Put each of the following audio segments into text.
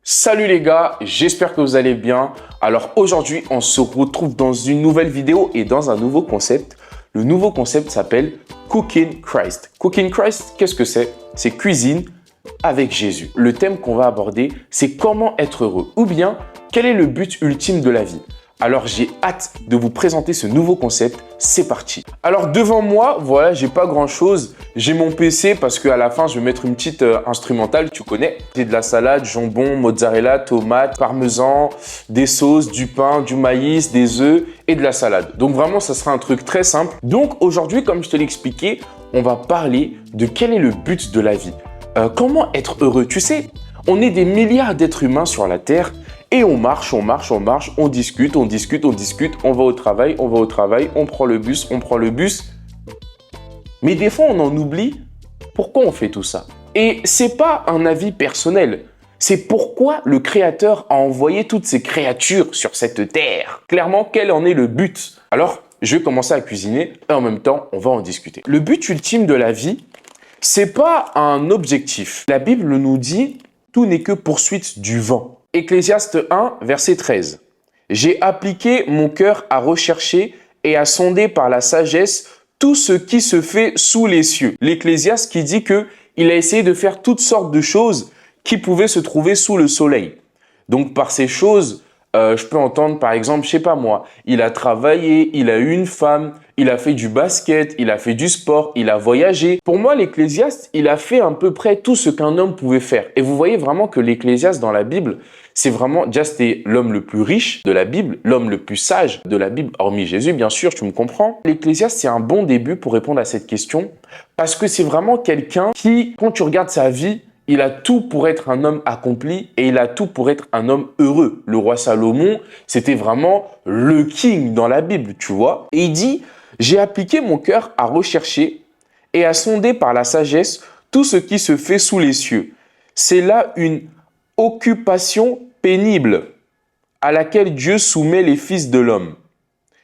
Salut les gars, j'espère que vous allez bien. Alors aujourd'hui, on se retrouve dans une nouvelle vidéo et dans un nouveau concept. Le nouveau concept s'appelle Cooking Christ. Cooking Christ, qu'est-ce que c'est? C'est cuisine avec Jésus. Le thème qu'on va aborder, c'est comment être heureux ou bien quel est le but ultime de la vie. Alors j'ai hâte de vous présenter ce nouveau concept, c'est parti. Alors devant moi, voilà, j'ai pas grand chose. J'ai mon PC parce qu'à la fin, je vais mettre une petite instrumentale, tu connais. J'ai de la salade, jambon, mozzarella, tomate, parmesan, des sauces, du pain, du maïs, des œufs et de la salade. Donc vraiment, ça sera un truc très simple. Donc aujourd'hui, comme je te l'ai expliqué, on va parler de quel est le but de la vie. Comment être heureux? Tu sais, on est des milliards d'êtres humains sur la Terre. Et on marche, on discute, on va au travail, on prend le bus. Mais des fois, on en oublie pourquoi on fait tout ça. Et c'est pas un avis personnel, c'est pourquoi le Créateur a envoyé toutes ces créatures sur cette terre. Clairement, quel en est le but? Alors, je vais commencer à cuisiner et en même temps, on va en discuter. Le but ultime de la vie, c'est pas un objectif. La Bible nous dit, tout n'est que poursuite du vent. Ecclésiaste 1, verset 13. « J'ai appliqué mon cœur à rechercher et à sonder par la sagesse tout ce qui se fait sous les cieux. » L'Ecclésiaste qui dit qu'il a essayé de faire toutes sortes de choses qui pouvaient se trouver sous le soleil. Donc par ces choses, je peux entendre par exemple, je sais pas moi, il a travaillé, il a eu une femme, il a fait du basket, il a fait du sport, il a voyagé. Pour moi, l'Ecclésiaste, il a fait à peu près tout ce qu'un homme pouvait faire. Et vous voyez vraiment que l'Ecclésiaste dans la Bible, c'est vraiment, déjà c'était l'homme le plus riche de la Bible, l'homme le plus sage de la Bible, hormis Jésus bien sûr, tu me comprends. L'Ecclésiaste, c'est un bon début pour répondre à cette question, parce que c'est vraiment quelqu'un qui, quand tu regardes sa vie, il a tout pour être un homme accompli et il a tout pour être un homme heureux. Le roi Salomon, c'était vraiment le king dans la Bible, tu vois. Et il dit, j'ai appliqué mon cœur à rechercher et à sonder par la sagesse tout ce qui se fait sous les cieux. C'est là une occupation pénible à laquelle Dieu soumet les fils de l'homme.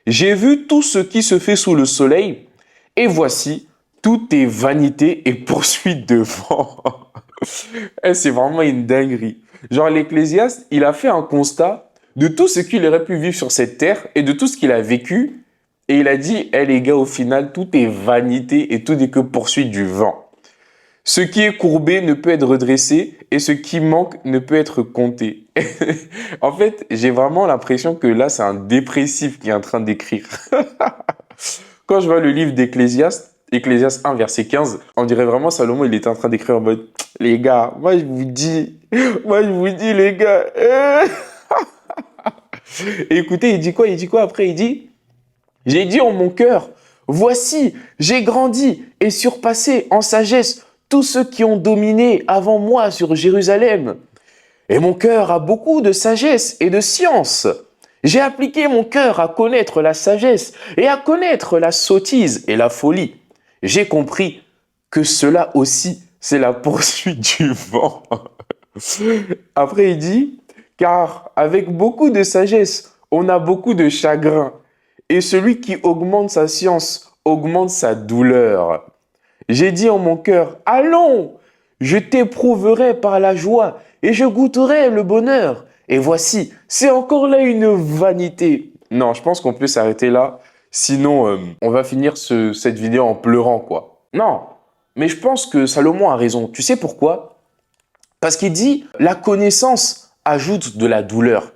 J'ai vu tout ce qui se fait sous le soleil et voici, tout est vanité et poursuite de vent. C'est vraiment une dinguerie. Genre l'Ecclésiaste, il a fait un constat de tout ce qu'il aurait pu vivre sur cette terre et de tout ce qu'il a vécu. Et il a dit, les gars, au final, tout est vanité et tout n'est que poursuite du vent. Ce qui est courbé ne peut être redressé et ce qui manque ne peut être compté. En fait, j'ai vraiment l'impression que là, c'est un dépressif qui est en train d'écrire. Quand je vois le livre d'Ecclésiaste, Ecclésiaste 1, verset 15, on dirait vraiment Salomon, il était en train d'écrire en mode « Les gars, moi je vous dis, les gars. » Et écoutez, il dit quoi après? Il dit « J'ai dit en mon cœur, voici, j'ai grandi et surpassé en sagesse tous ceux qui ont dominé avant moi sur Jérusalem. Et mon cœur a beaucoup de sagesse et de science. J'ai appliqué mon cœur à connaître la sagesse et à connaître la sottise et la folie. J'ai compris que cela aussi, c'est la poursuite du vent. » Après, il dit, « Car avec beaucoup de sagesse, on a beaucoup de chagrin. Et celui qui augmente sa science augmente sa douleur. J'ai dit en mon cœur, allons, je t'éprouverai par la joie et je goûterai le bonheur. Et voici, c'est encore là une vanité. » Non, je pense qu'on peut s'arrêter là. Sinon, on va finir cette vidéo en pleurant, quoi. Non, mais je pense que Salomon a raison. Tu sais pourquoi? Parce qu'il dit, la connaissance ajoute de la douleur.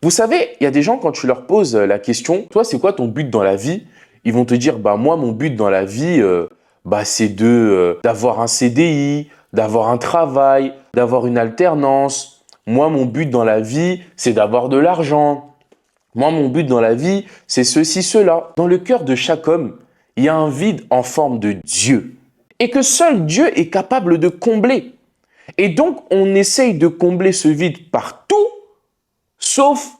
Vous savez, il y a des gens, quand tu leur poses la question, toi, c'est quoi ton but dans la vie? Ils vont te dire, bah moi, mon but dans la vie, c'est d'avoir un CDI, d'avoir un travail, d'avoir une alternance. Moi, mon but dans la vie, c'est d'avoir de l'argent. Moi, mon but dans la vie, c'est ceci, cela. Dans le cœur de chaque homme, il y a un vide en forme de Dieu. Et que seul Dieu est capable de combler. Et donc, on essaye de combler ce vide par tout, sauf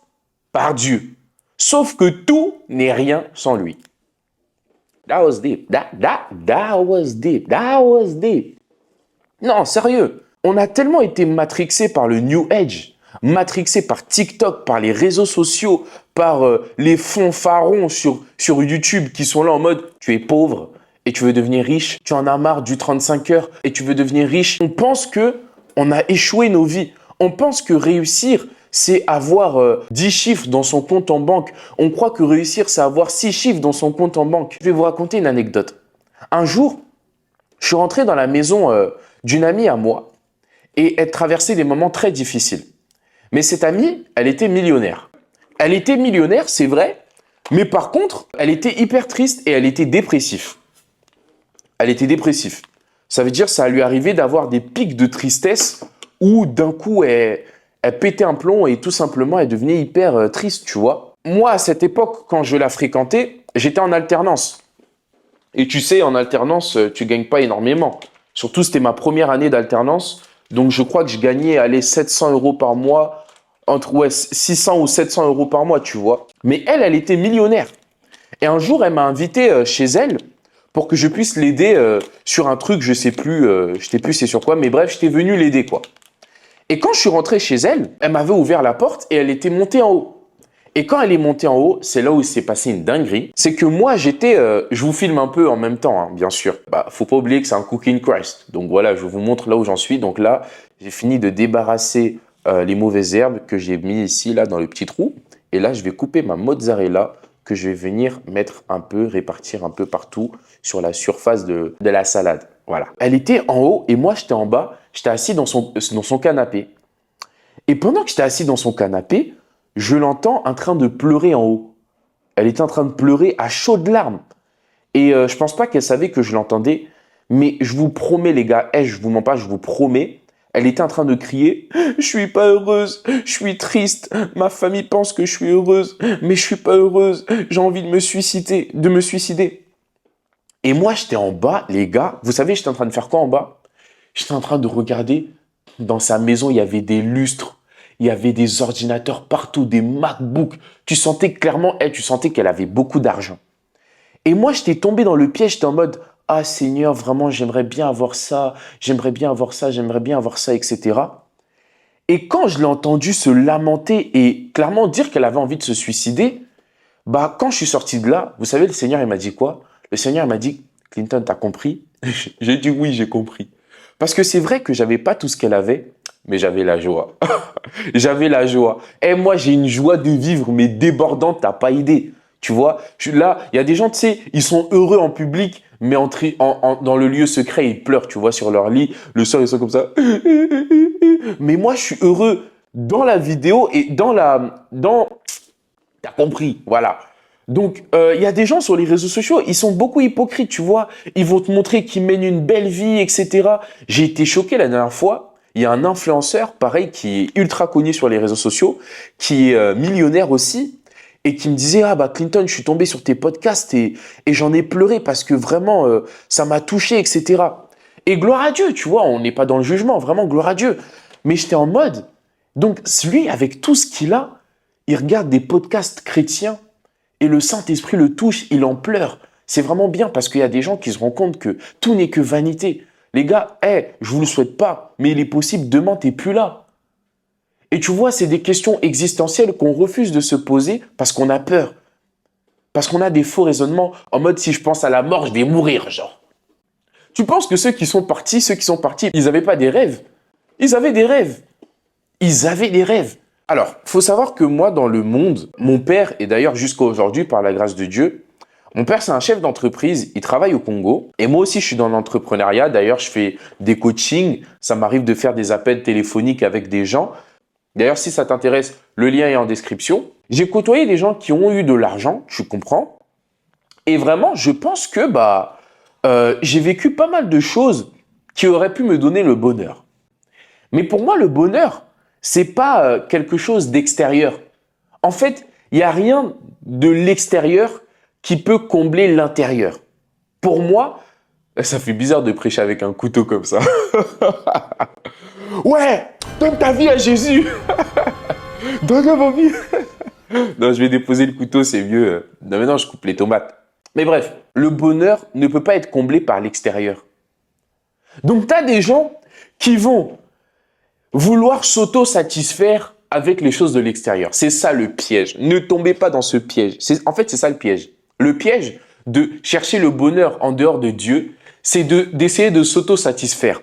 par Dieu. Sauf que tout n'est rien sans lui. That was deep. That was deep. That was deep. Non, sérieux. On a tellement été matrixé par le New Age, matrixé par TikTok, par les réseaux sociaux, par les fanfarons sur YouTube qui sont là en mode « tu es pauvre et tu veux devenir riche, tu en as marre du 35 heures et tu veux devenir riche ». On pense que on a échoué nos vies. On pense que réussir, c'est avoir 10 chiffres dans son compte en banque. On croit que réussir, c'est avoir 6 chiffres dans son compte en banque. Je vais vous raconter une anecdote. Un jour, je suis rentré dans la maison d'une amie à moi et elle traversait des moments très difficiles. Mais cette amie, elle était millionnaire. Elle était millionnaire, c'est vrai, mais par contre, elle était hyper triste et elle était dépressive. Elle était dépressive. Ça veut dire que ça lui arrivait d'avoir des pics de tristesse où d'un coup, elle pétait un plomb et tout simplement, elle devenait hyper triste, tu vois. Moi, à cette époque, quand je la fréquentais, j'étais en alternance. Et tu sais, en alternance, tu gagnes pas énormément. Surtout, c'était ma première année d'alternance. Donc, je crois que je gagnais, 700 euros par mois, entre 600 ou 700 euros par mois, tu vois. Mais elle était millionnaire. Et un jour, elle m'a invité chez elle pour que je puisse l'aider sur un truc, je sais plus c'est sur quoi, mais bref, j'étais venu l'aider, quoi. Et quand je suis rentré chez elle, elle m'avait ouvert la porte et elle était montée en haut. Et quand elle est montée en haut, c'est là où il s'est passé une dinguerie. C'est que moi, je vous filme un peu en même temps, hein, bien sûr. Faut pas oublier que c'est un Cooking Christ. Donc voilà, je vous montre là où j'en suis. Donc là, j'ai fini de débarrasser les mauvaises herbes que j'ai mis ici, là, dans le petit trou. Et là, je vais couper ma mozzarella que je vais venir mettre un peu, répartir un peu partout sur la surface de la salade. Voilà. Elle était en haut et moi, j'étais en bas. J'étais assis dans son canapé. Et pendant que j'étais assis dans son canapé, je l'entends en train de pleurer en haut. Elle était en train de pleurer à chaudes larmes. Et je pense pas qu'elle savait que je l'entendais. Mais je vous promets, les gars, je vous mens pas, je vous promets, elle était en train de crier « Je suis pas heureuse, je suis triste, ma famille pense que je suis heureuse, mais je suis pas heureuse, j'ai envie de me suicider. » Et moi, j'étais en bas, les gars. Vous savez, j'étais en train de faire quoi en bas? J'étais en train de regarder. Dans sa maison, il y avait des lustres. Il y avait des ordinateurs partout, des MacBooks. Tu sentais clairement, tu sentais qu'elle avait beaucoup d'argent. Et moi, j'étais tombé dans le piège, j'étais en mode « Ah Seigneur, vraiment, j'aimerais bien avoir ça, j'aimerais bien avoir ça, j'aimerais bien avoir ça, etc. » Et quand je l'ai entendu se lamenter et clairement dire qu'elle avait envie de se suicider, quand je suis sorti de là, vous savez, le Seigneur, il m'a dit quoi? Le Seigneur, il m'a dit « Clinton, t'as compris ?» J'ai dit « Oui, j'ai compris. » Parce que c'est vrai que j'avais pas tout ce qu'elle avait, mais j'avais la joie. J'avais la joie. Et moi, j'ai une joie de vivre, mais débordante, t'as pas idée. Tu vois, là, il y a des gens, tu sais, ils sont heureux en public, mais dans le lieu secret, ils pleurent, tu vois, sur leur lit. Le soir, ils sont comme ça. Mais moi, je suis heureux dans la vidéo et T'as compris, voilà. Donc, il y a des gens sur les réseaux sociaux, ils sont beaucoup hypocrites, tu vois. Ils vont te montrer qu'ils mènent une belle vie, etc. J'ai été choqué la dernière fois. Il y a un influenceur, pareil, qui est ultra connu sur les réseaux sociaux, qui est millionnaire aussi, et qui me disait « Ah bah Clinton, je suis tombé sur tes podcasts et j'en ai pleuré parce que vraiment, ça m'a touché, etc. » Et gloire à Dieu, tu vois, on n'est pas dans le jugement, vraiment gloire à Dieu. Mais j'étais en mode, donc lui, avec tout ce qu'il a, il regarde des podcasts chrétiens et le Saint-Esprit le touche, il en pleure. C'est vraiment bien parce qu'il y a des gens qui se rendent compte que tout n'est que vanité. Les gars, je vous le souhaite pas, mais il est possible demain, t'es plus là. Et tu vois, c'est des questions existentielles qu'on refuse de se poser parce qu'on a peur. Parce qu'on a des faux raisonnements en mode si je pense à la mort, je vais mourir, genre. Tu penses que ceux qui sont partis, ils n'avaient pas des rêves? Ils avaient des rêves. Ils avaient des rêves. Alors, faut savoir que moi, dans le monde, mon père, et d'ailleurs jusqu'à aujourd'hui, par la grâce de Dieu, mon père, c'est un chef d'entreprise, il travaille au Congo. Et moi aussi, je suis dans l'entrepreneuriat. D'ailleurs, je fais des coachings. Ça m'arrive de faire des appels téléphoniques avec des gens. D'ailleurs, si ça t'intéresse, le lien est en description. J'ai côtoyé des gens qui ont eu de l'argent, tu comprends. Et vraiment, je pense que j'ai vécu pas mal de choses qui auraient pu me donner le bonheur. Mais pour moi, le bonheur, c'est pas quelque chose d'extérieur. En fait, il n'y a rien de l'extérieur qui peut combler l'intérieur. Pour moi, ça fait bizarre de prêcher avec un couteau comme ça. Ouais, donne ta vie à Jésus. Donne-le ma vie. Non, je vais déposer le couteau, c'est mieux. Non, maintenant, je coupe les tomates. Mais bref, le bonheur ne peut pas être comblé par l'extérieur. Donc, tu as des gens qui vont vouloir s'auto-satisfaire avec les choses de l'extérieur. C'est ça le piège. Ne tombez pas dans ce piège. En fait, c'est ça le piège. Le piège de chercher le bonheur en dehors de Dieu, c'est d'essayer de s'auto-satisfaire.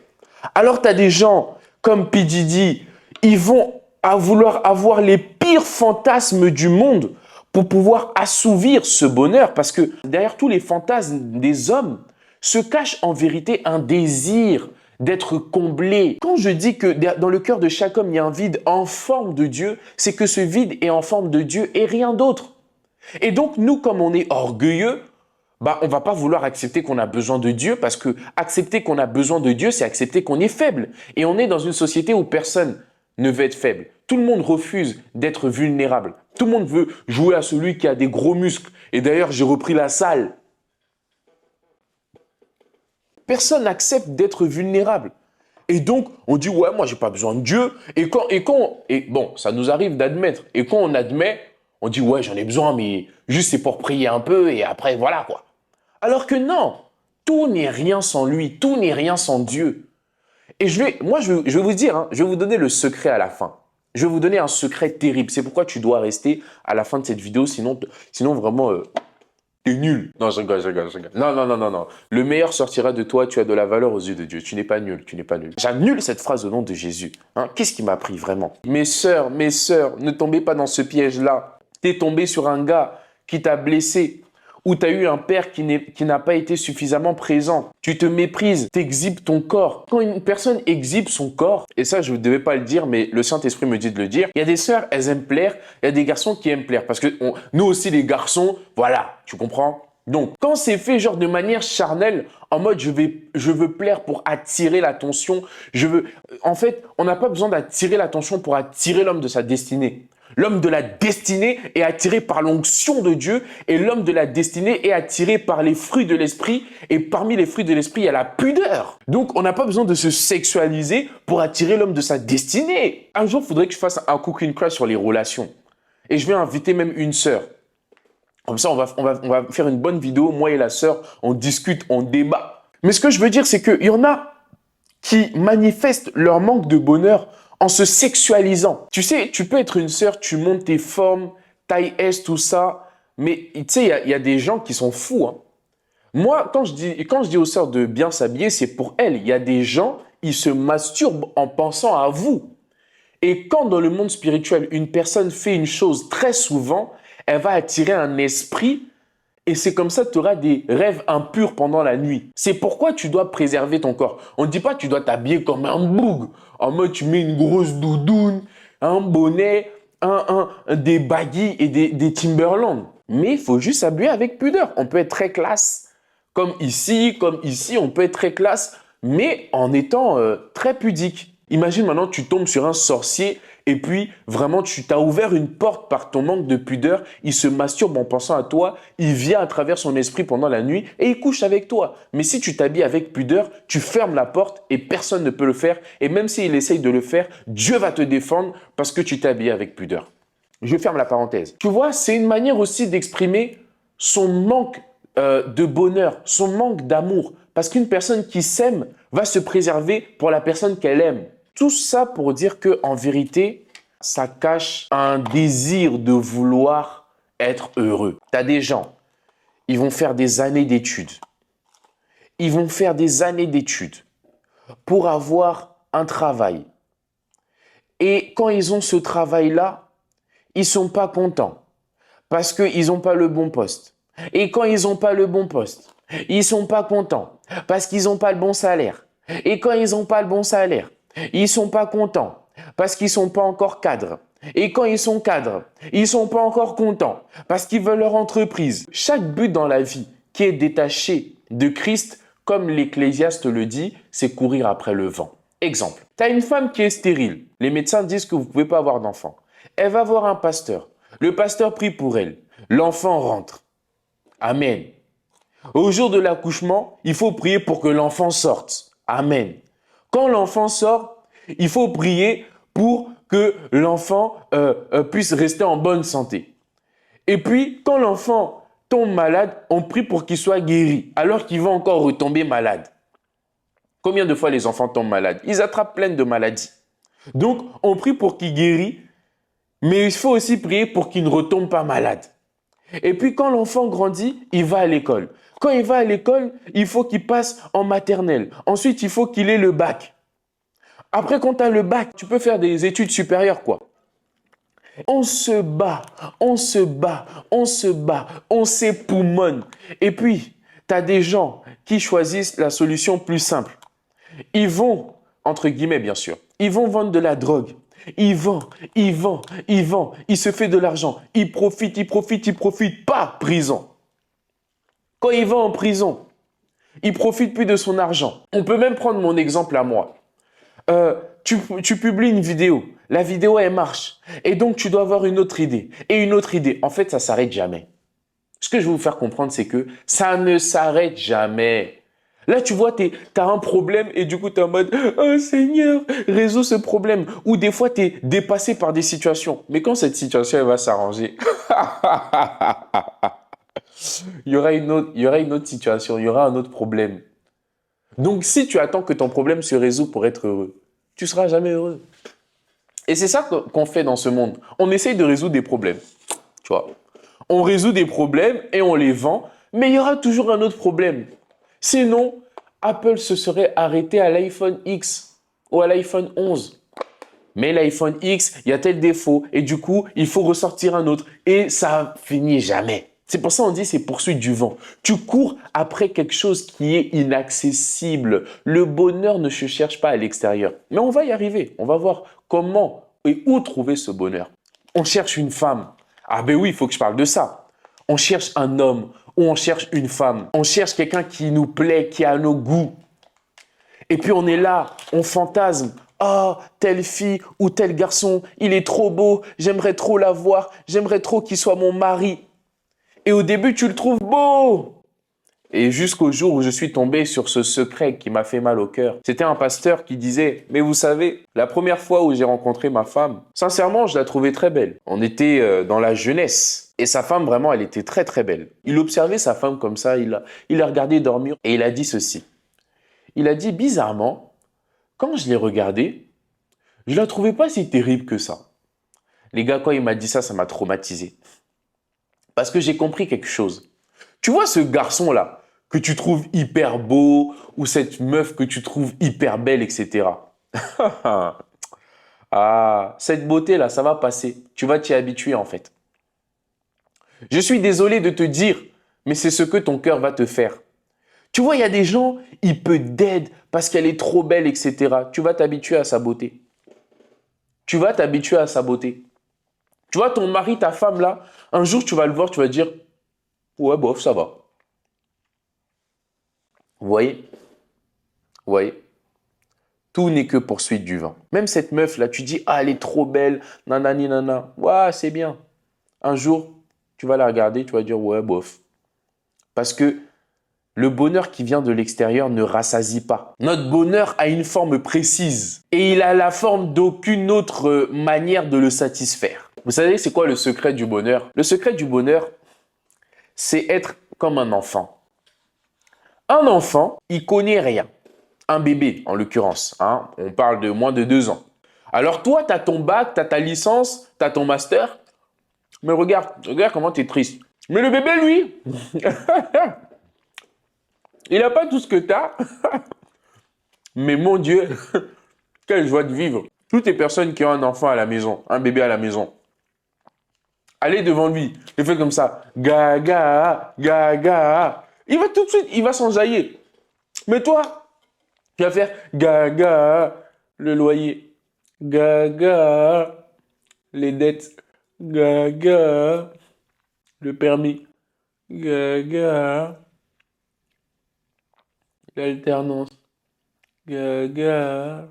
Alors, tu as des gens comme P. Diddy, ils vont vouloir avoir les pires fantasmes du monde pour pouvoir assouvir ce bonheur. Parce que derrière tous les fantasmes des hommes se cache en vérité un désir d'être comblé. Quand je dis que dans le cœur de chaque homme, il y a un vide en forme de Dieu, c'est que ce vide est en forme de Dieu et rien d'autre. Et donc, nous, comme on est orgueilleux, on ne va pas vouloir accepter qu'on a besoin de Dieu parce que accepter qu'on a besoin de Dieu, c'est accepter qu'on est faible. Et on est dans une société où personne ne veut être faible. Tout le monde refuse d'être vulnérable. Tout le monde veut jouer à celui qui a des gros muscles. Et d'ailleurs, j'ai repris la salle. Personne n'accepte d'être vulnérable. Et donc, on dit, ouais, moi, j'ai pas besoin de Dieu. Et bon, ça nous arrive d'admettre. Et quand on admet, on dit, ouais, j'en ai besoin, mais juste c'est pour prier un peu et après, voilà, quoi. Alors que non, tout n'est rien sans lui, tout n'est rien sans Dieu. Et je vais vous dire, hein, je vais vous donner le secret à la fin. Je vais vous donner un secret terrible. C'est pourquoi tu dois rester à la fin de cette vidéo, sinon vraiment, t'es nul. Non, je rigole. Non. Le meilleur sortira de toi, tu as de la valeur aux yeux de Dieu. Tu n'es pas nul, tu n'es pas nul. J'annule cette phrase au nom de Jésus. Hein, qu'est-ce qui m'a pris vraiment? Mes sœurs, ne tombez pas dans ce piège-là. T'es tombé sur un gars qui t'a blessé, ou tu as eu un père qui n'a pas été suffisamment présent. Tu te méprises, tu exhibes ton corps. Quand une personne exhibe son corps, et ça je ne devais pas le dire, mais le Saint-Esprit me dit de le dire, il y a des sœurs, elles aiment plaire, il y a des garçons qui aiment plaire. Parce que nous aussi les garçons, voilà, tu comprends? Donc, quand c'est fait genre de manière charnelle, en mode je veux plaire pour attirer l'attention, en fait, on n'a pas besoin d'attirer l'attention pour attirer l'homme de sa destinée. L'homme de la destinée est attiré par l'onction de Dieu et l'homme de la destinée est attiré par les fruits de l'esprit et parmi les fruits de l'esprit, il y a la pudeur. Donc, on n'a pas besoin de se sexualiser pour attirer l'homme de sa destinée. Un jour, il faudrait que je fasse un cooking class sur les relations et je vais inviter même une sœur. Comme ça, on va faire une bonne vidéo, moi et la sœur, on discute, on débat. Mais ce que je veux dire, c'est qu'il y en a qui manifestent leur manque de bonheur en se sexualisant. Tu sais, tu peux être une sœur, tu montes tes formes, taille S, tout ça, mais tu sais, il y a des gens qui sont fous. Hein. Moi, quand je dis aux sœurs de bien s'habiller, c'est pour elles. Il y a des gens, ils se masturbent en pensant à vous. Et quand dans le monde spirituel, une personne fait une chose très souvent, elle va attirer un esprit et c'est comme ça que tu auras des rêves impurs pendant la nuit. C'est pourquoi tu dois préserver ton corps. On ne dit pas que tu dois t'habiller comme un boug. En mode, tu mets une grosse doudoune, un bonnet, des baggy et des Timberland. Mais il faut juste s'habiller avec pudeur. On peut être très classe. Comme ici, on peut être très classe, mais en étant très pudique. Imagine maintenant, tu tombes sur un sorcier et puis vraiment, tu t'as ouvert une porte par ton manque de pudeur. Il se masturbe en pensant à toi. Il vient à travers son esprit pendant la nuit et il couche avec toi. Mais si tu t'habilles avec pudeur, tu fermes la porte et personne ne peut le faire. Et même s'il essaye de le faire, Dieu va te défendre parce que tu t'es habillé avec pudeur. Je ferme la parenthèse. Tu vois, c'est une manière aussi d'exprimer son manque de bonheur, son manque d'amour. Parce qu'une personne qui s'aime va se préserver pour la personne qu'elle aime. Tout ça pour dire qu'en vérité, ça cache un désir de vouloir être heureux. Tu as des gens, ils vont faire des années d'études. Ils vont faire des années d'études pour avoir un travail. Et quand ils ont ce travail-là, ils ne sont pas contents parce qu'ils n'ont pas le bon poste. Et quand ils n'ont pas le bon poste, ils ne sont pas contents parce qu'ils n'ont pas le bon salaire. Et quand ils n'ont pas le bon salaire, ils ne sont pas contents parce qu'ils ne sont pas encore cadres. Et quand ils sont cadres, ils ne sont pas encore contents parce qu'ils veulent leur entreprise. Chaque but dans la vie qui est détaché de Christ, comme l'Ecclésiaste le dit, c'est courir après le vent. Exemple, tu as une femme qui est stérile. Les médecins disent que vous ne pouvez pas avoir d'enfant. Elle va voir un pasteur. Le pasteur prie pour elle. L'enfant rentre. Amen. Au jour de l'accouchement, il faut prier pour que l'enfant sorte. Amen. Quand l'enfant sort, il faut prier pour que l'enfant puisse rester en bonne santé. Et puis, quand l'enfant tombe malade, on prie pour qu'il soit guéri, alors qu'il va encore retomber malade. Combien de fois les enfants tombent malades? Ils attrapent plein de maladies. Donc, on prie pour qu'il guérisse, mais il faut aussi prier pour qu'il ne retombe pas malade. Et puis, quand l'enfant grandit, il va à l'école. Quand il va à l'école, il faut qu'il passe en maternelle. Ensuite, il faut qu'il ait le bac. Après, quand tu as le bac, tu peux faire des études supérieures, quoi. On se bat, on se bat, on se bat, on s'époumonne. Et puis, tu as des gens qui choisissent la solution plus simple. Ils vont, entre guillemets bien sûr, ils vont vendre de la drogue. Ils vendent, ils vendent, ils vendent. Il se fait de l'argent. Il profite, il profite, il profite. Pas prison. Quand il va en prison, il profite plus de son argent. On peut même prendre mon exemple à moi. Tu publies une vidéo. La vidéo, elle marche. Et donc, tu dois avoir une autre idée. Et une autre idée. En fait, ça s'arrête jamais. Ce que je veux vous faire comprendre, c'est que ça ne s'arrête jamais. Là, tu vois, tu as un problème et du coup, tu es en mode « Oh Seigneur, résous ce problème ». Ou des fois, tu es dépassé par des situations. Mais quand cette situation elle va s'arranger, il y aura une autre situation, il y aura un autre problème. Donc, si tu attends que ton problème se résout pour être heureux, tu seras jamais heureux. Et c'est ça qu'on fait dans ce monde. On essaye de résoudre des problèmes. Tu vois, on résout des problèmes et on les vend, mais il y aura toujours un autre problème. Sinon, Apple se serait arrêté à l'iPhone X ou à l'iPhone 11. Mais l'iPhone X, il y a tel défaut et du coup, il faut ressortir un autre et ça finit jamais. C'est pour ça qu'on dit c'est poursuite du vent. Tu cours après quelque chose qui est inaccessible. Le bonheur ne se cherche pas à l'extérieur. Mais on va y arriver. On va voir comment et où trouver ce bonheur. On cherche une femme. Ah ben oui, il faut que je parle de ça. On cherche un homme ou on cherche une femme. On cherche quelqu'un qui nous plaît, qui a nos goûts. Et puis on est là, on fantasme. Ah, telle fille ou tel garçon, il est trop beau, j'aimerais trop l'avoir, j'aimerais trop qu'il soit mon mari. Et au début, tu le trouves beau. Et jusqu'au jour où je suis tombé sur ce secret qui m'a fait mal au cœur. C'était un pasteur qui disait, mais vous savez, la première fois où j'ai rencontré ma femme, sincèrement, je la trouvais très belle. On était dans la jeunesse. Et sa femme, vraiment, elle était très très belle. Il observait sa femme comme ça, il la regardait dormir et il a dit ceci. Il a dit, bizarrement, quand je l'ai regardée, je la trouvais pas si terrible que ça. Les gars, quand il m'a dit ça, ça m'a traumatisé. Parce que j'ai compris quelque chose. Tu vois ce garçon-là, que tu trouves hyper beau, ou cette meuf que tu trouves hyper belle, etc. Ah, cette beauté-là, ça va passer. Tu vas t'y habituer en fait. Je suis désolé de te dire, mais c'est ce que ton cœur va te faire. Tu vois, il y a des gens, ils peuvent dead parce qu'elle est trop belle, etc. Tu vas t'habituer à sa beauté. Tu vas t'habituer à sa beauté. Tu vois, ton mari, ta femme là, un jour tu vas le voir, tu vas dire, ouais, bof, ça va. Vous voyez? Vous voyez? Tout n'est que poursuite du vent. Même cette meuf là, tu dis, ah, elle est trop belle, nanani nana. Ouais, c'est bien. Un jour, tu vas la regarder, tu vas dire, ouais, bof. Parce que le bonheur qui vient de l'extérieur ne rassasie pas. Notre bonheur a une forme précise et il a la forme d'aucune autre manière de le satisfaire. Vous savez, c'est quoi le secret du bonheur? Le secret du bonheur, c'est être comme un enfant. Un enfant, il connaît rien. Un bébé, en l'occurrence. Hein, on parle de moins de 2 ans. Alors toi, tu as ton bac, tu as ta licence, tu as ton master. Mais regarde comment tu es triste. Mais le bébé, lui, il n'a pas tout ce que tu as. Mais mon Dieu, quelle joie de vivre. Toutes les personnes qui ont un enfant à la maison, un bébé à la maison, allez devant lui, il fait comme ça. Gaga, gaga. Il va tout de suite, il va s'enjailler. Mais toi, tu vas faire gaga, le loyer. Gaga, les dettes. Gaga, le permis. Gaga, l'alternance. Gaga,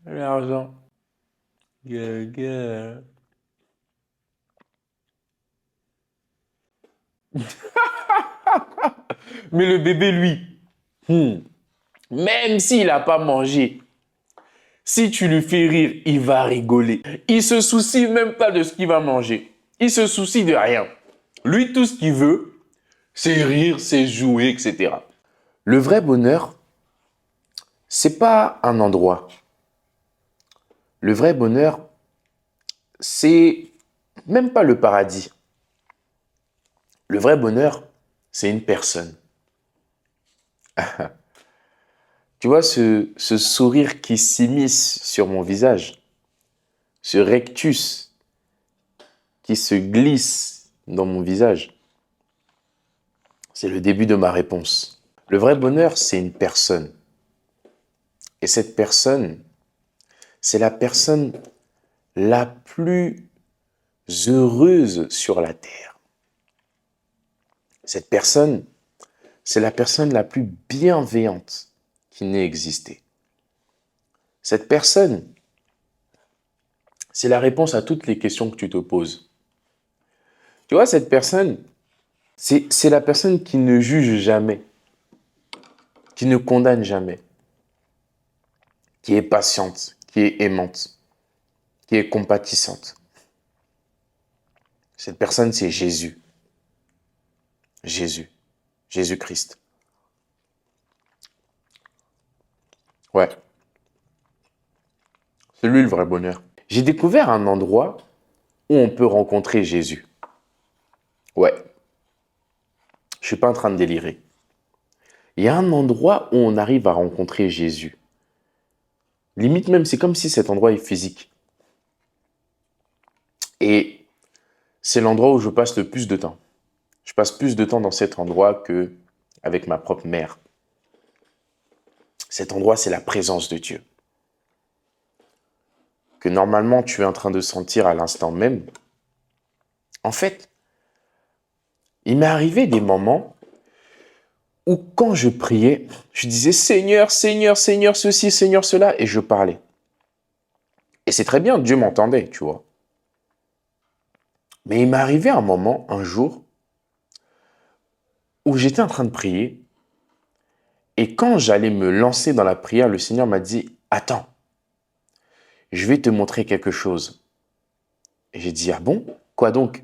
l'argent. Gaga. Mais le bébé, lui, même s'il n'a pas mangé, si tu lui fais rire, il va rigoler. Il se soucie même pas de ce qu'il va manger. Il se soucie de rien. Lui, tout ce qu'il veut, c'est rire, c'est jouer, etc. Le vrai bonheur, c'est pas un endroit. Le vrai bonheur, c'est même pas le paradis. Le vrai bonheur, c'est une personne. Tu vois ce sourire qui s'immisce sur mon visage, ce rectus qui se glisse dans mon visage, c'est le début de ma réponse. Le vrai bonheur, c'est une personne. Et cette personne, c'est la personne la plus heureuse sur la terre. Cette personne, c'est la personne la plus bienveillante qui n'ait existé. Cette personne, c'est la réponse à toutes les questions que tu te poses. Tu vois, cette personne, c'est la personne qui ne juge jamais, qui ne condamne jamais, qui est patiente, qui est aimante, qui est compatissante. Cette personne, c'est Jésus. Jésus. Jésus-Christ. Ouais. C'est lui le vrai bonheur. J'ai découvert un endroit où on peut rencontrer Jésus. Ouais. Je ne suis pas en train de délirer. Il y a un endroit où on arrive à rencontrer Jésus. Limite même, c'est comme si cet endroit est physique. Et c'est l'endroit où je passe le plus de temps. Je passe plus de temps dans cet endroit qu'avec ma propre mère. Cet endroit, c'est la présence de Dieu. Que normalement, tu es en train de sentir à l'instant même. En fait, il m'est arrivé des moments où quand je priais, je disais « Seigneur, Seigneur, Seigneur, ceci, Seigneur, cela » et je parlais. Et c'est très bien, Dieu m'entendait, tu vois. Mais il m'est arrivé un moment, un jour, où j'étais en train de prier et quand j'allais me lancer dans la prière, le Seigneur m'a dit « Attends, je vais te montrer quelque chose. » Et j'ai dit « Ah bon? Quoi donc ?»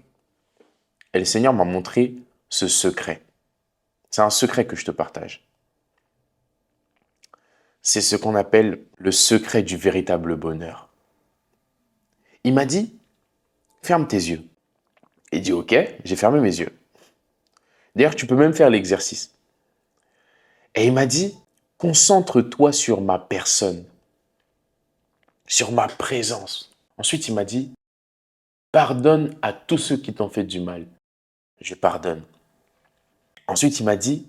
Et le Seigneur m'a montré ce secret. C'est un secret que je te partage. C'est ce qu'on appelle le secret du véritable bonheur. Il m'a dit « Ferme tes yeux. » Il dit « Ok, j'ai fermé mes yeux. » D'ailleurs, tu peux même faire l'exercice. Et il m'a dit « Concentre-toi sur ma personne, sur ma présence. » Ensuite, il m'a dit « Pardonne à tous ceux qui t'ont fait du mal. » Je pardonne. Ensuite, il m'a dit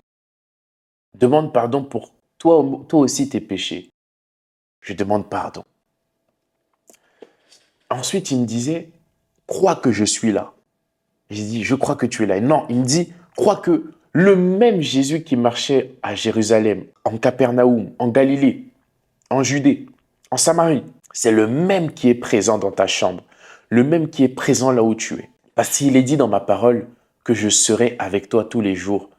« Demande pardon pour toi aussi tes péchés. » Je demande pardon. Ensuite, il me disait « Crois que je suis là. » J'ai dit « Je crois que tu es là. » Et non, il me dit « Crois que le même Jésus qui marchait à Jérusalem, en Capernaum, en Galilée, en Judée, en Samarie, c'est le même qui est présent dans ta chambre, le même qui est présent là où tu es. Parce qu'il est dit dans ma parole que je serai avec toi tous les jours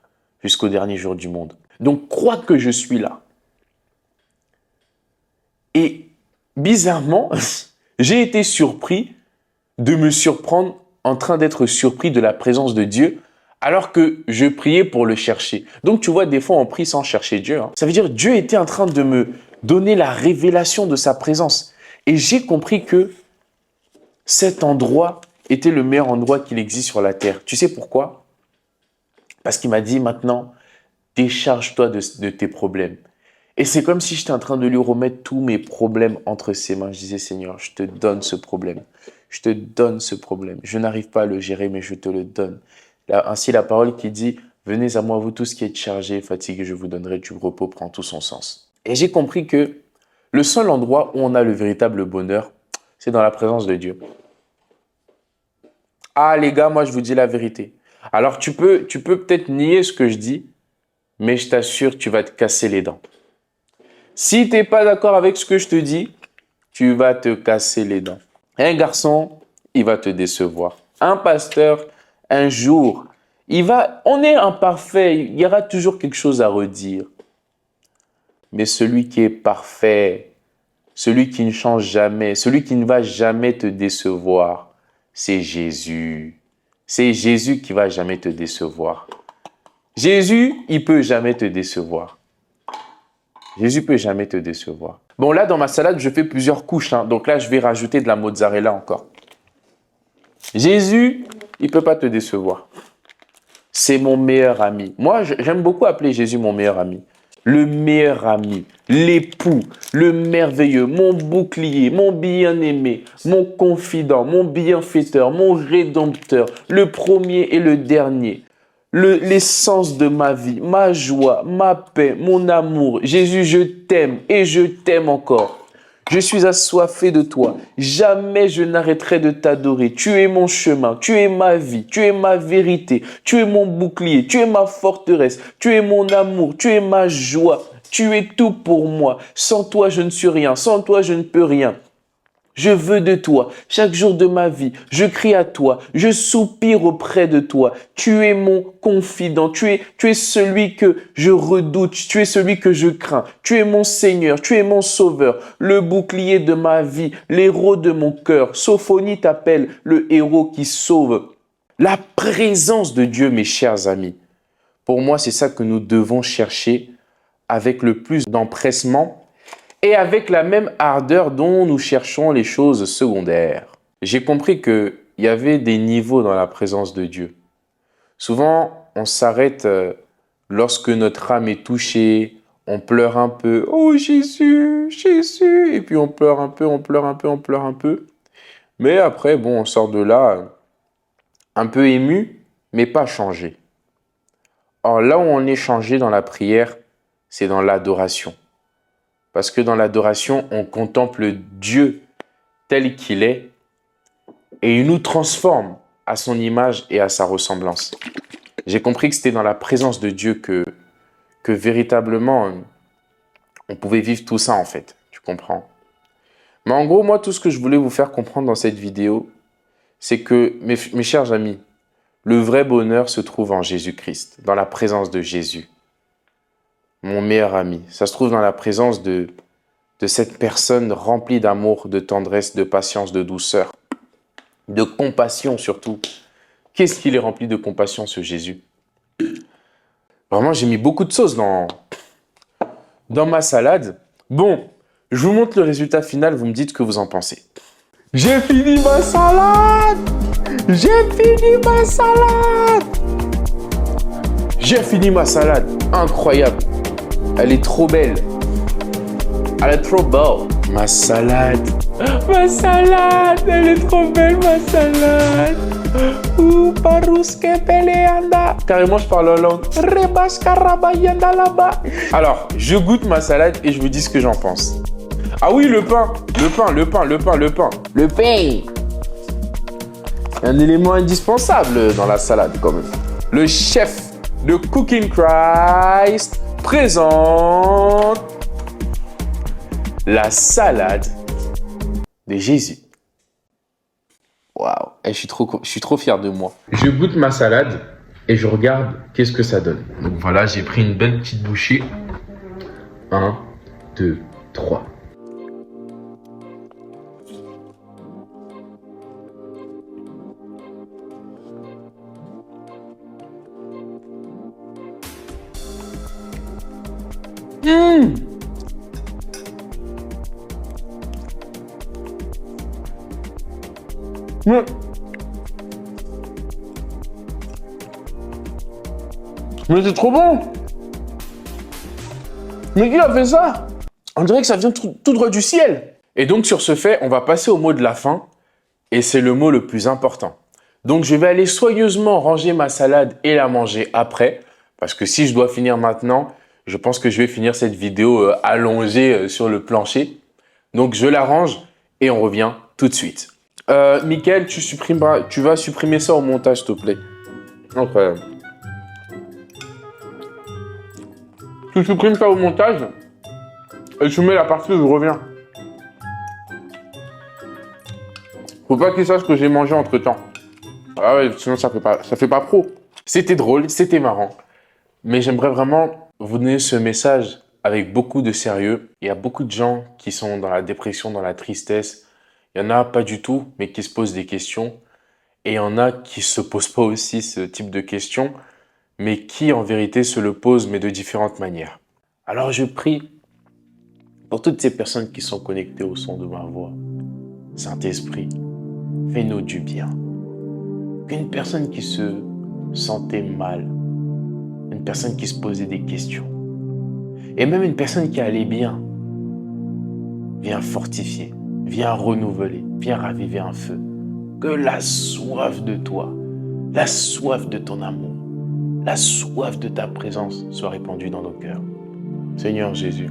jusqu'au dernier jour du monde. Donc, crois que je suis là. » Et bizarrement, j'ai été surpris de me surprendre en train d'être surpris de la présence de Dieu alors que je priais pour le chercher. Donc, tu vois, des fois, on prie sans chercher Dieu. Ça veut dire que Dieu était en train de me donner la révélation de sa présence. Et j'ai compris que cet endroit était le meilleur endroit qu'il existe sur la terre. Tu sais pourquoi? Parce qu'il m'a dit maintenant, décharge-toi de tes problèmes. Et c'est comme si j'étais en train de lui remettre tous mes problèmes entre ses mains. Je disais, Seigneur, je te donne ce problème. Je te donne ce problème. Je n'arrive pas à le gérer, mais je te le donne. Là, ainsi, la parole qui dit, venez à moi, vous tous qui êtes chargés et fatigués, je vous donnerai du repos, prend tout son sens. Et j'ai compris que le seul endroit où on a le véritable bonheur, c'est dans la présence de Dieu. Ah les gars, moi je vous dis la vérité. Alors tu peux peut-être nier ce que je dis, mais je t'assure, tu vas te casser les dents. Si tu n'es pas d'accord avec ce que je te dis, tu vas te casser les dents. Un garçon, il va te décevoir. Un pasteur, un jour, on est imparfait, il y aura toujours quelque chose à redire. Mais celui qui est parfait, celui qui ne change jamais, celui qui ne va jamais te décevoir, c'est Jésus. C'est Jésus qui va jamais te décevoir. Jésus, il peut jamais te décevoir. Jésus peut jamais te décevoir. Bon, là, dans ma salade, je fais plusieurs couches. Donc là, je vais rajouter de la mozzarella encore. Jésus, il peut pas te décevoir. C'est mon meilleur ami. Moi, j'aime beaucoup appeler Jésus mon meilleur ami. le meilleur ami, l'époux, le merveilleux, mon bouclier, mon bien-aimé, mon confident, mon bienfaiteur, mon rédempteur, le premier et le dernier, l'essence de ma vie, ma joie, ma paix, mon amour. Jésus, je t'aime et je t'aime encore. Je suis assoiffé de toi. Jamais je n'arrêterai de t'adorer. Tu es mon chemin, tu es ma vie, tu es ma vérité, tu es mon bouclier, tu es ma forteresse, tu es mon amour, tu es ma joie. Tu es tout pour moi. Sans toi, je ne suis rien. Sans toi, je ne peux rien. Je veux de toi. Chaque jour de ma vie, je crie à toi. Je soupire auprès de toi. Tu es mon confident. Tu es celui que je redoute. Tu es celui que je crains. Tu es mon Seigneur. Tu es mon Sauveur. Le bouclier de ma vie. L'héros de mon cœur. Sophonie t'appelle le héros qui sauve. La présence de Dieu, mes chers amis. Pour moi, c'est ça que nous devons chercher avec le plus d'empressement et avec la même ardeur dont nous cherchons les choses secondaires. J'ai compris qu'il y avait des niveaux dans la présence de Dieu. Souvent, on s'arrête lorsque notre âme est touchée, on pleure un peu. « Oh Jésus, Jésus !» Et puis on pleure un peu, on pleure un peu, on pleure un peu. Mais après, bon, on sort de là un peu ému, mais pas changé. Or, là où on est changé dans la prière, c'est dans l'adoration. Parce que dans l'adoration, on contemple Dieu tel qu'il est et il nous transforme à son image et à sa ressemblance. J'ai compris que c'était dans la présence de Dieu que véritablement, on pouvait vivre tout ça en fait. Tu comprends? Mais en gros, moi, tout ce que je voulais vous faire comprendre dans cette vidéo, c'est que, mes chers amis, le vrai bonheur se trouve en Jésus-Christ, dans la présence de Jésus. Mon meilleur ami, ça se trouve dans la présence de cette personne remplie d'amour, de tendresse, de patience, de douceur, de compassion surtout. Qu'est-ce qu'il est rempli de compassion, ce Jésus? Vraiment, j'ai mis beaucoup de sauce dans ma salade. Bon, je vous montre le résultat final, vous me dites ce que vous en pensez. J'ai fini ma salade! J'ai fini ma salade! J'ai fini ma salade! Incroyable! Elle est trop belle! Elle est trop belle! Ma salade! Ma salade! Elle est trop belle, ma salade! Carrément, je parle en langue. Alors, je goûte ma salade et je vous dis ce que j'en pense. Ah oui, le pain. Le pain. Le pain. Un élément indispensable dans la salade, quand même. Le chef de Cooking Christ présente la salade de Jésus. Waouh, je suis trop fier de moi. Je goûte ma salade et je regarde qu'est-ce que ça donne. Donc voilà, j'ai pris une belle petite bouchée. 1, 2, 3. Mais c'est trop bon! Mais qui a fait ça? On dirait que ça vient tout droit du ciel. Et donc sur ce fait, on va passer au mot de la fin. Et c'est le mot le plus important. Donc je vais aller soigneusement ranger ma salade et la manger après. Parce que si je dois finir maintenant, je pense que je vais finir cette vidéo allongée sur le plancher. Donc je la range et on revient tout de suite. Mickaël, tu vas supprimer ça au montage, s'il te plaît. Incroyable. Tu supprimes ça au montage et tu mets la partie où je reviens. Faut pas qu'il sache que j'ai mangé entre temps. Ah ouais, sinon ça fait pas pro. C'était drôle, c'était marrant. Mais j'aimerais vraiment vous donner ce message avec beaucoup de sérieux. Il y a beaucoup de gens qui sont dans la dépression, dans la tristesse. Il y en a pas du tout, mais qui se posent des questions. Et il y en a qui se posent pas aussi ce type de questions, mais qui en vérité se le posent, mais de différentes manières. Alors je prie pour toutes ces personnes qui sont connectées au son de ma voix. Saint-Esprit, fais-nous du bien. Qu'une personne qui se sentait mal, une personne qui se posait des questions, Et même une personne qui allait bien, viens fortifier, viens renouveler, viens raviver un feu. Que la soif de toi, la soif de ton amour, la soif de ta présence soit répandue dans nos cœurs. Seigneur Jésus,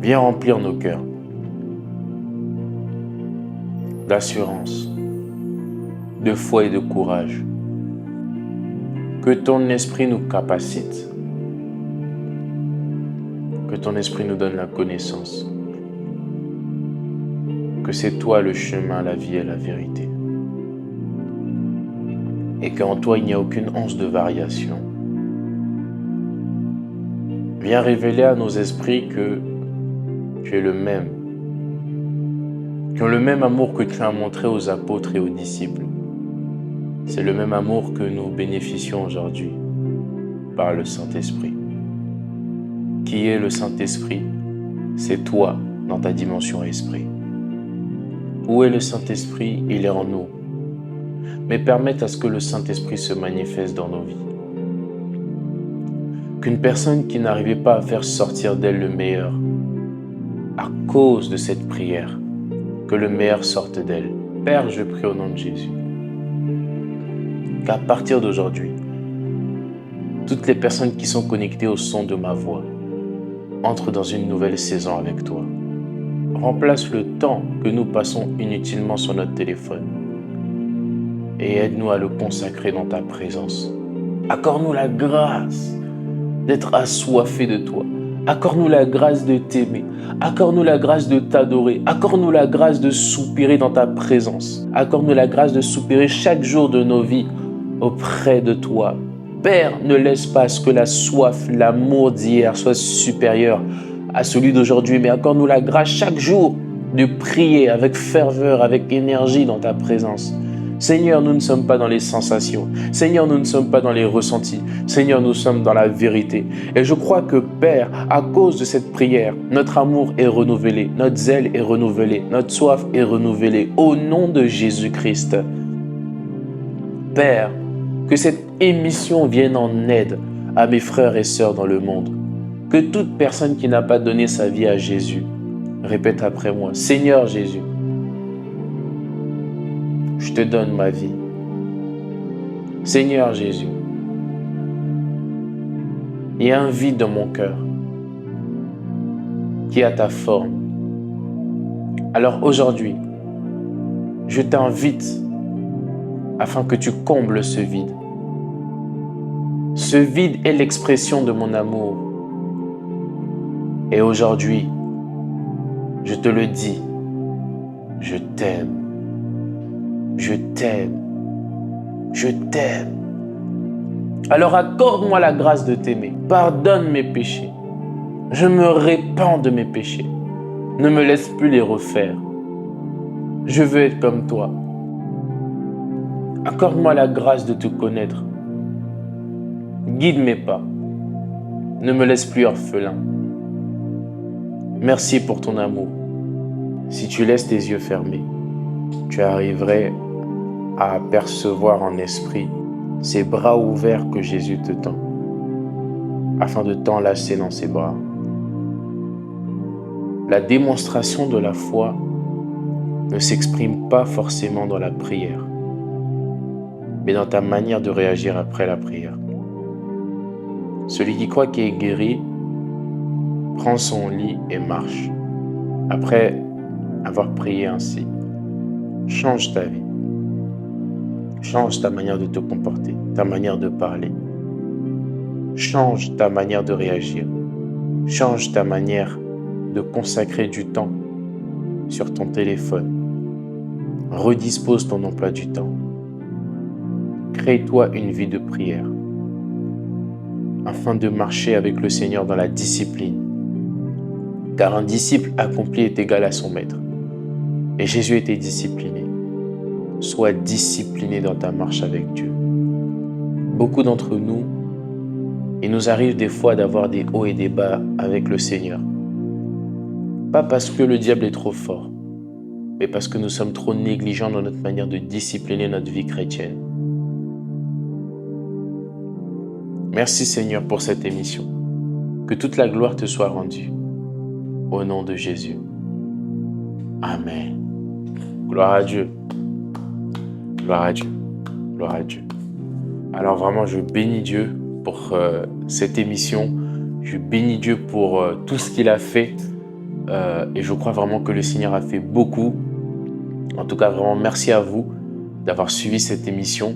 viens remplir nos cœurs d'assurance, de foi et de courage. Que ton esprit nous capacite. Que ton esprit nous donne la connaissance. Que c'est toi le chemin, la vie et la vérité. Et qu'en toi, il n'y a aucune once de variation. Viens révéler à nos esprits que tu es le même. Qui ont le même amour que tu as montré aux apôtres et aux disciples. C'est le même amour que nous bénéficions aujourd'hui par le Saint-Esprit. Qui est le Saint-Esprit? C'est toi dans ta dimension esprit. Où est le Saint-Esprit? Il est en nous. Mais permette à ce que le Saint-Esprit se manifeste dans nos vies. Qu'une personne qui n'arrivait pas à faire sortir d'elle le meilleur, à cause de cette prière, que le meilleur sorte d'elle. Père, je prie au nom de Jésus, qu'à partir d'aujourd'hui, toutes les personnes qui sont connectées au son de ma voix entrent dans une nouvelle saison avec toi. Remplace le temps que nous passons inutilement sur notre téléphone et aide-nous à le consacrer dans ta présence. Accorde-nous la grâce d'être assoiffés de toi. Accorde-nous la grâce de t'aimer. Accorde-nous la grâce de t'adorer. Accorde-nous la grâce de soupirer dans ta présence. Accorde-nous la grâce de soupirer chaque jour de nos vies auprès de toi. Père, ne laisse pas ce que la soif, l'amour d'hier soit supérieur à celui d'aujourd'hui, mais accorde-nous la grâce chaque jour de prier avec ferveur, avec énergie dans ta présence. Seigneur, nous ne sommes pas dans les sensations. Seigneur, nous ne sommes pas dans les ressentis. Seigneur, nous sommes dans la vérité. Et je crois que, Père, à cause de cette prière, notre amour est renouvelé, notre zèle est renouvelé, notre soif est renouvelée. Au nom de Jésus-Christ, Père, que cette émission vienne en aide à mes frères et sœurs dans le monde. Que toute personne qui n'a pas donné sa vie à Jésus répète après moi, Seigneur Jésus, je te donne ma vie. Seigneur Jésus, il y a un vide dans mon cœur qui a ta forme. Alors aujourd'hui, je t'invite afin que tu combles ce vide. Ce vide est l'expression de mon amour. Et aujourd'hui, je te le dis, je t'aime. Je t'aime. Je t'aime. Alors accorde-moi la grâce de t'aimer. Pardonne mes péchés. Je me répands de mes péchés. Ne me laisse plus les refaire. Je veux être comme toi. Accorde-moi la grâce de te connaître. Guide mes pas. Ne me laisse plus orphelin. Merci pour ton amour. Si tu laisses tes yeux fermés, tu arriverais à apercevoir en esprit ces bras ouverts que Jésus te tend, afin de t'enlacer dans ses bras. La démonstration de la foi ne s'exprime pas forcément dans la prière, mais dans ta manière de réagir après la prière. Celui qui croit qu'il est guéri prend son lit et marche. Après avoir prié ainsi, change ta vie. Change ta manière de te comporter, ta manière de parler. Change ta manière de réagir. Change ta manière de consacrer du temps sur ton téléphone. Redispose ton emploi du temps. Crée-toi une vie de prière afin de marcher avec le Seigneur dans la discipline. Car un disciple accompli est égal à son maître. Et Jésus était discipliné. Sois discipliné dans ta marche avec Dieu. Beaucoup d'entre nous, il nous arrive des fois d'avoir des hauts et des bas avec le Seigneur. Pas parce que le diable est trop fort, mais parce que nous sommes trop négligents dans notre manière de discipliner notre vie chrétienne. Merci Seigneur pour cette émission. Que toute la gloire te soit rendue. Au nom de Jésus. Amen. Gloire à Dieu. Gloire à Dieu. Gloire à Dieu. Alors vraiment, je bénis Dieu pour cette émission. Je bénis Dieu pour tout ce qu'il a fait. Et je crois vraiment que le Seigneur a fait beaucoup. En tout cas, vraiment, merci à vous d'avoir suivi cette émission.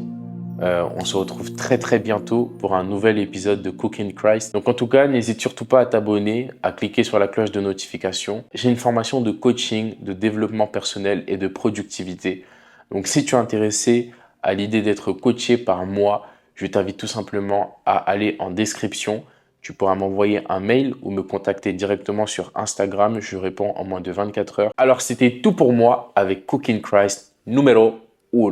On se retrouve très bientôt pour un nouvel épisode de Cook in Christ. Donc en tout cas, n'hésite surtout pas à t'abonner, à cliquer sur la cloche de notification. J'ai une formation de coaching, de développement personnel et de productivité. Donc si tu es intéressé à l'idée d'être coaché par moi, je t'invite tout simplement à aller en description. Tu pourras m'envoyer un mail ou me contacter directement sur Instagram. Je réponds en moins de 24 heures. Alors c'était tout pour moi avec Cook in Christ numéro 1.